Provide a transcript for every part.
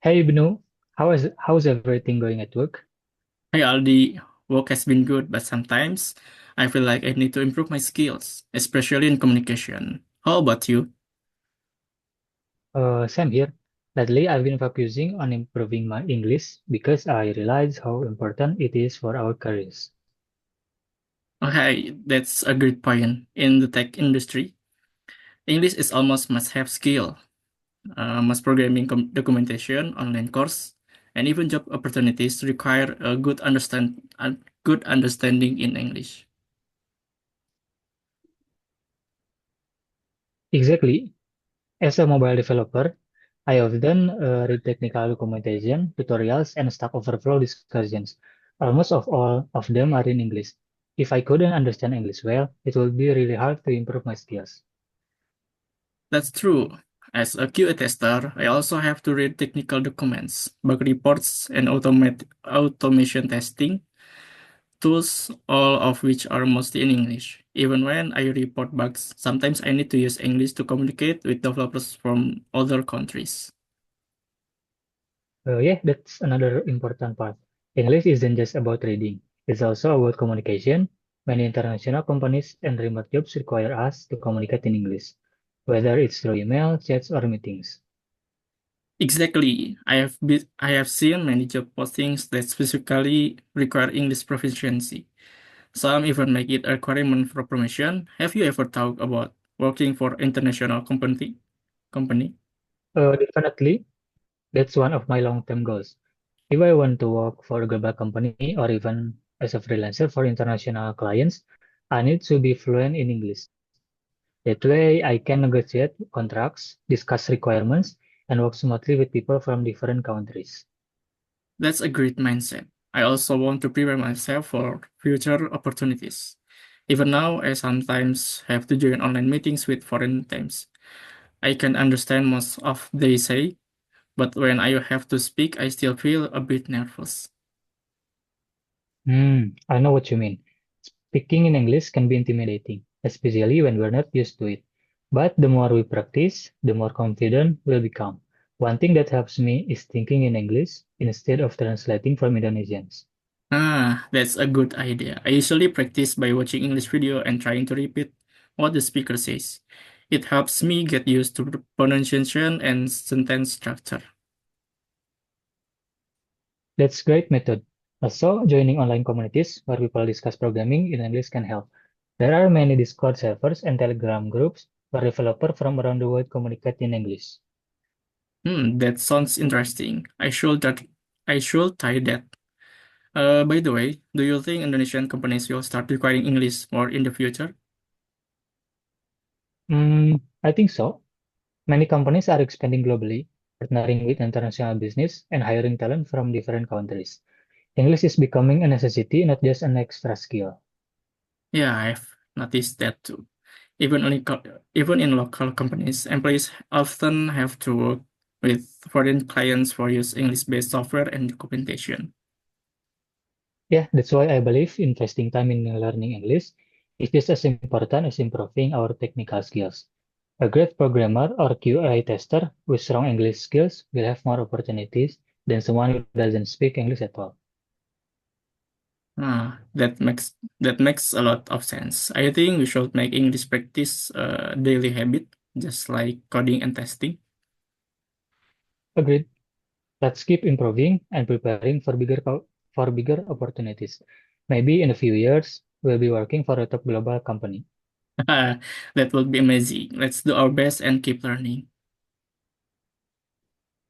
Hey Bnu, how's everything going at work? Hey Aldi, work has been good, but sometimes I feel like I need to improve my skills, especially in communication. How about you? Same here. Lately, I've been focusing on improving my English because I realize how important it is for our careers. Okay, that's a great point. In the tech industry, English is almost must-have skill. Most programming documentation, online course, and even job opportunities require a good understanding in English. Exactly. As a mobile developer, I often read technical documentation, tutorials, and Stack Overflow discussions. Almost of all of them are in English. If I couldn't understand English well, it would be really hard to improve my skills. That's true. As a QA tester, I also have to read technical documents, bug reports, and automation testing tools, all of which are mostly in English. Even when I report bugs, sometimes I need to use English to communicate with developers from other countries. Yeah, that's another important part. English isn't just about reading, it's also about communication. Many international companies and remote jobs require us to communicate in English, whether it's through email, chats, or meetings. Exactly. I have seen many job postings that specifically require English proficiency. Some even make it a requirement for promotion. Have you ever thought about working for international company? Definitely, that's one of my long-term goals. If I want to work for a global company or even as a freelancer for international clients, I need to be fluent in English. That way, I can negotiate contracts, discuss requirements, and work smoothly with people from different countries. That's a great mindset. I also want to prepare myself for future opportunities. Even now, I sometimes have to join online meetings with foreign teams. I can understand most of they say, but when I have to speak, I still feel a bit nervous. I know what you mean. Speaking in English can be intimidating, especially when we're not used to it. But the more we practice, the more confident we'll become. One thing that helps me is thinking in English instead of translating from Indonesians. Ah, that's a good idea. I usually practice by watching English video and trying to repeat what the speaker says. It helps me get used to pronunciation and sentence structure. That's great method. Also, joining online communities where people discuss programming in English can help. There are many Discord servers and Telegram groups where developers from around the world communicate in English. That sounds interesting. I should try that. By the way, do you think Indonesian companies will start requiring English more in the future? I think so. Many companies are expanding globally, partnering with international business and hiring talent from different countries. English is becoming a necessity, not just an extra skill. Yeah, I've noticed that too. Even in local companies, employees often have to work with foreign clients for use English-based software and documentation. Yeah, that's why I believe investing time in learning English is just as important as improving our technical skills. A great programmer or QA tester with strong English skills will have more opportunities than someone who doesn't speak English at all. That makes a lot of sense. I think we should make English practice a daily habit, just like coding and testing. Agreed. Let's keep improving and preparing for for bigger opportunities. Maybe in a few years, we'll be working for a top global company. That would be amazing. Let's do our best and keep learning.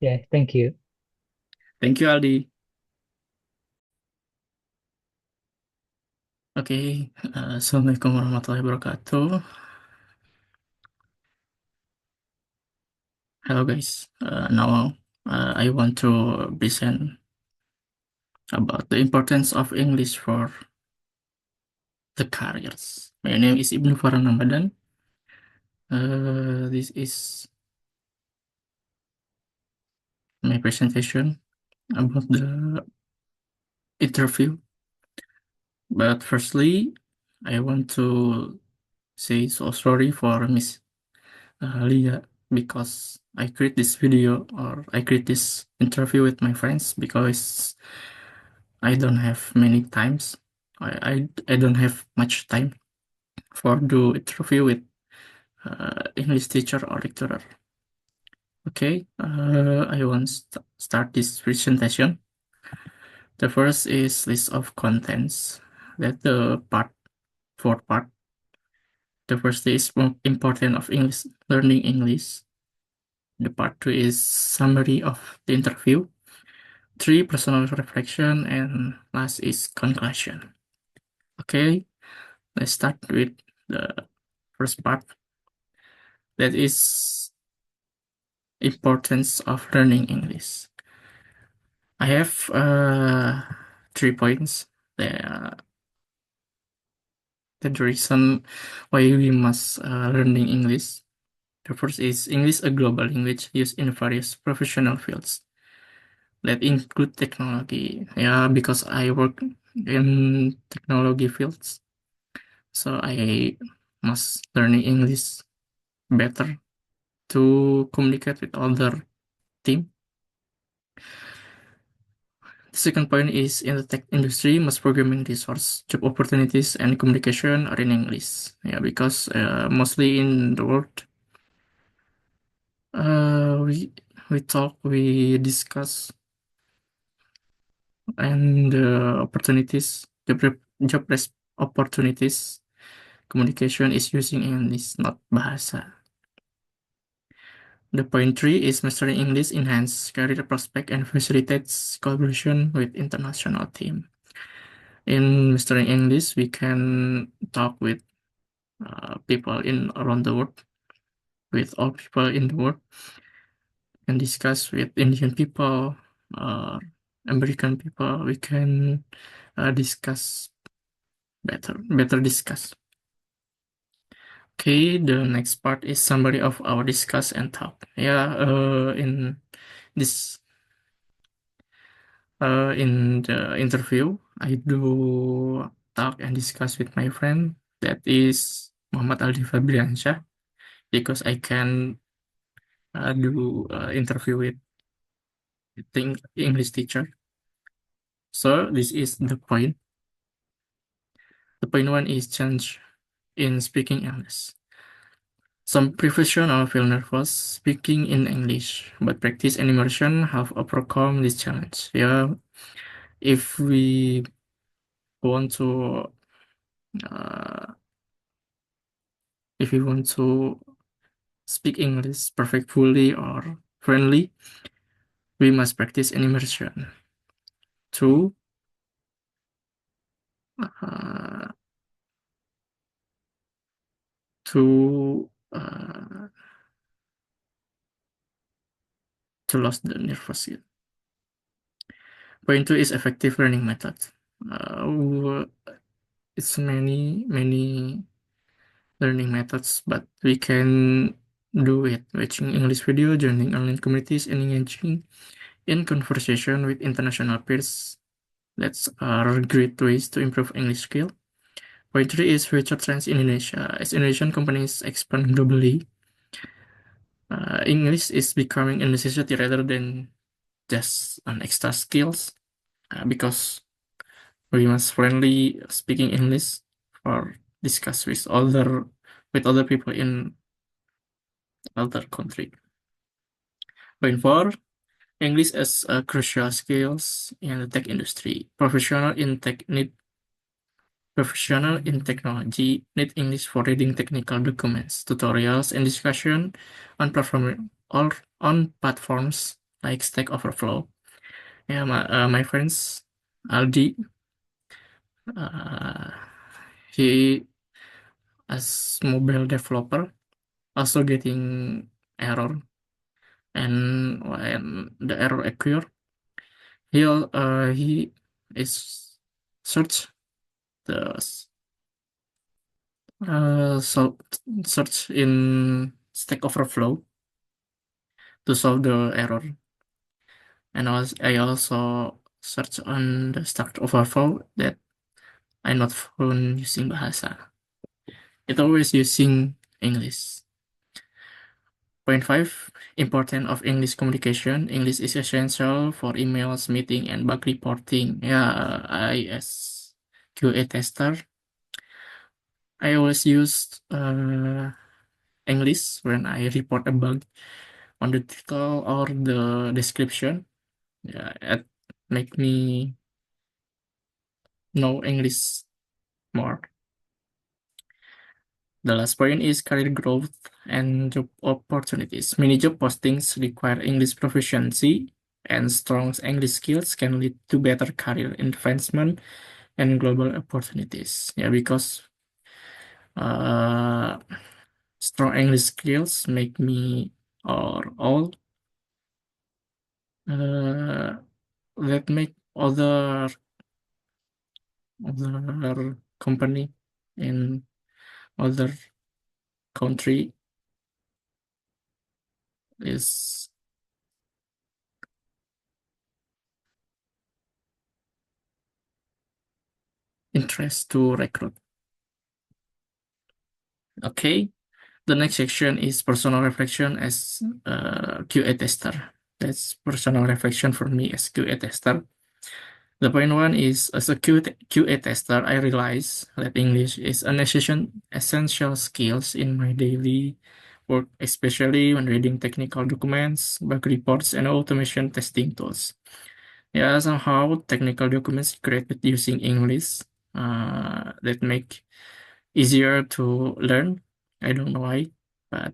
Yeah, thank you. Thank you, Aldi. Oke, Assalamualaikum warahmatullahi wabarakatuh. Hello guys, now I want to present about the importance of English for the careers. My name is Ibnu Farhan Ramadan. This is my presentation about the interview. But firstly, I want to say so sorry for Miss Lia. because I create this video or I create this interview with my friends because I don't have many times. I don't have much time for do interview with English teacher or lecturer. Okay, I want start this presentation. The first is list of contents. That the part fourth part. The first is more important of English learning English. The part two is summary of the interview. Three, personal reflection, and last is conclusion. Okay, let's start with the first part. That is importance of learning English. I have 3 points. The the reason why we must learning English. The first is English, a global language used in various professional fields that include technology. Yeah, because I work in technology fields, so I must learning English better to communicate with other team. The second point is in the tech industry, most programming resource, job opportunities, and communication are in English. Yeah, because mostly in the world, uh, we we talk, we discuss, and opportunities, opportunities, communication is using English, not Bahasa. The point three is mastering English enhance career prospect and facilitates collaboration with international team. In mastering English, we can talk with people in around the world, with all people in the world, and discuss with Indian people, uh, American people. We can discuss better discuss. Okay, the next part is summary of our discuss and talk. Yeah, this in the interview, I do talk and discuss with my friend that is Muhammad Aldi Fabriansyah because I can do interview with the English teacher. So this is the point. The point one is change in speaking English. Some professionals feel nervous speaking in English, but practice and immersion have overcome this challenge. Yeah, if we want to, uh, if we want to speak English perfectly or friendly, we must practice an immersion to uh, to uh, to lose the nervousness. Point two is effective learning method. Uh, it's many learning methods, but we can do it watching English video, joining online communities, and engaging in conversation with international peers. That's are great ways to improve English skill. Point three is future trends in Indonesia. As Indonesian companies expand globally, English is becoming a necessity rather than just an extra skills because we must friendly speaking English or discuss with other people in other country. Point four, English as a crucial skills in the tech industry. Professional in technology need English for reading technical documents, tutorials, and discussion on platforms like Stack Overflow. Yeah, my friends Aldi, uh, he as mobile developer also getting error, and when the error occur, he is search the so search in Stack Overflow to solve the error, and I also search on the Stack Overflow that I not found using Bahasa. It always using English. Point five, importance of English communication. English is essential for emails, meeting, and bug reporting. Yeah, I as QA tester, I always use English when I report a bug on the title or the description. Yeah, it make me know English more. The last point is career growth and job opportunities. Many job postings require English proficiency, and strong English skills can lead to better career advancement and global opportunities. Yeah, because uh, strong English skills make me or all uh, that make other company in other country is interest to recruit. Okay, the next section is personal reflection as a QA tester. That's personal reflection for me as QA tester. The point one is as a QA tester, I realize that English is an essential skills in my daily work, especially when reading technical documents, bug reports, and automation testing tools. Yeah, somehow technical documents created using English that make easier to learn. I don't know why, but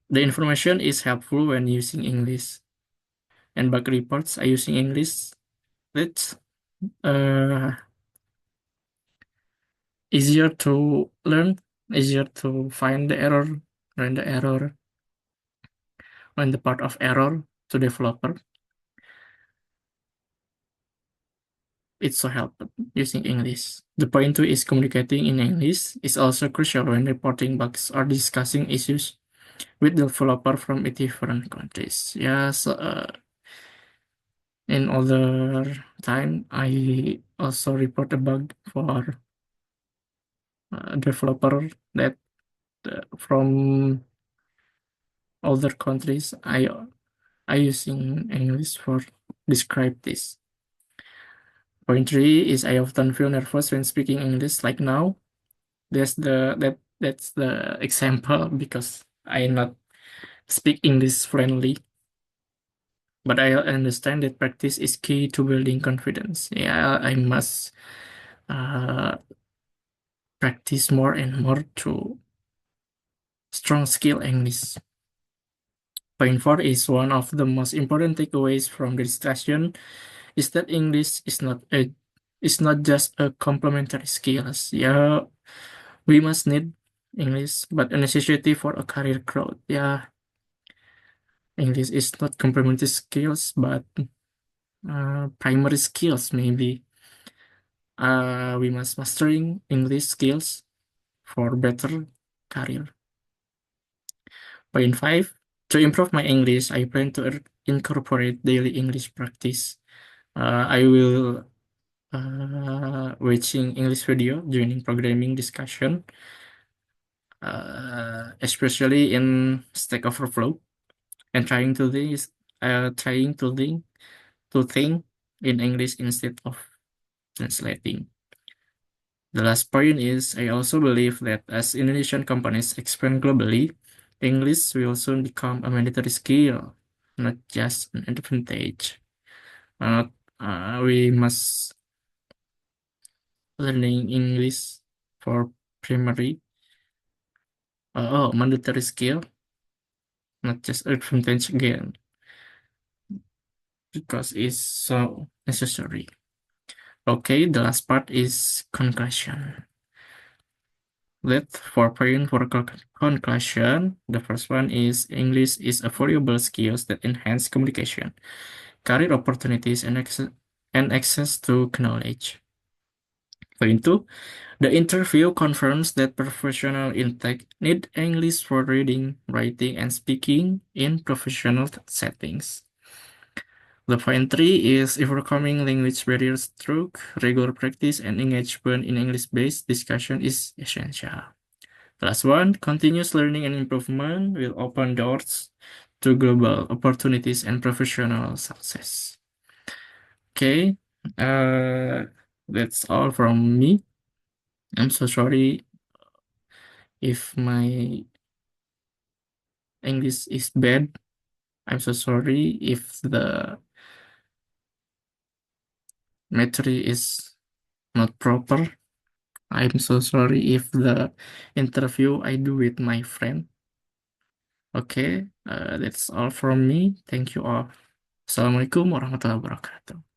the information is helpful when using English. And bug reports are using English. That's uh, easier to learn, easier to find the error, find the error, find the part of error to developer. It's so helpful using English. The point two is communicating in English is also crucial when reporting bugs or discussing issues with developer from different countries. Yes, in other time, I also report a bug for a developer that from other countries. I using English for describe this. Point three is I often feel nervous when speaking English. Like now, that's the example because I not speak English fluently, but I understand that practice is key to building confidence. Yeah, I must uh, practice more and more to strong skill English. Point four is one of the most important takeaways from the discussion is that English is not just a complementary skills. Yeah, we must need English, but a necessity for a career growth. Yeah, English is not complementary skills, but primary skills maybe. We must mastering English skills for better career. Point five, to improve my English, I plan to incorporate daily English practice. I will watching English video, joining programming discussion, especially in Stack Overflow, and trying to think in English instead of translating. The last point is I also believe that as Indonesian companies expand globally, English will soon become a mandatory skill, not just an advantage. Not we must learning English for primary mandatory skill, not just advantage again, because it's so necessary. Okay, the last part is conclusion. That 4 point for conclusion. The first one is English is a valuable skills that enhance communication, career opportunities, and access to knowledge. Point two, the interview confirms that professional in tech need English for reading, writing, and speaking in professional settings. The point three is overcoming language barriers through regular practice and engagement in English-based discussion is essential. Last one, continuous learning and improvement will open doors to global opportunities and professional success. Okay, uh, that's all from me. I'm so sorry if my English is bad. I'm so sorry if the material is not proper. I'm so sorry if the interview I do with my friend. Okay, that's all from me. Thank you all. Assalamualaikum warahmatullahi wabarakatuh.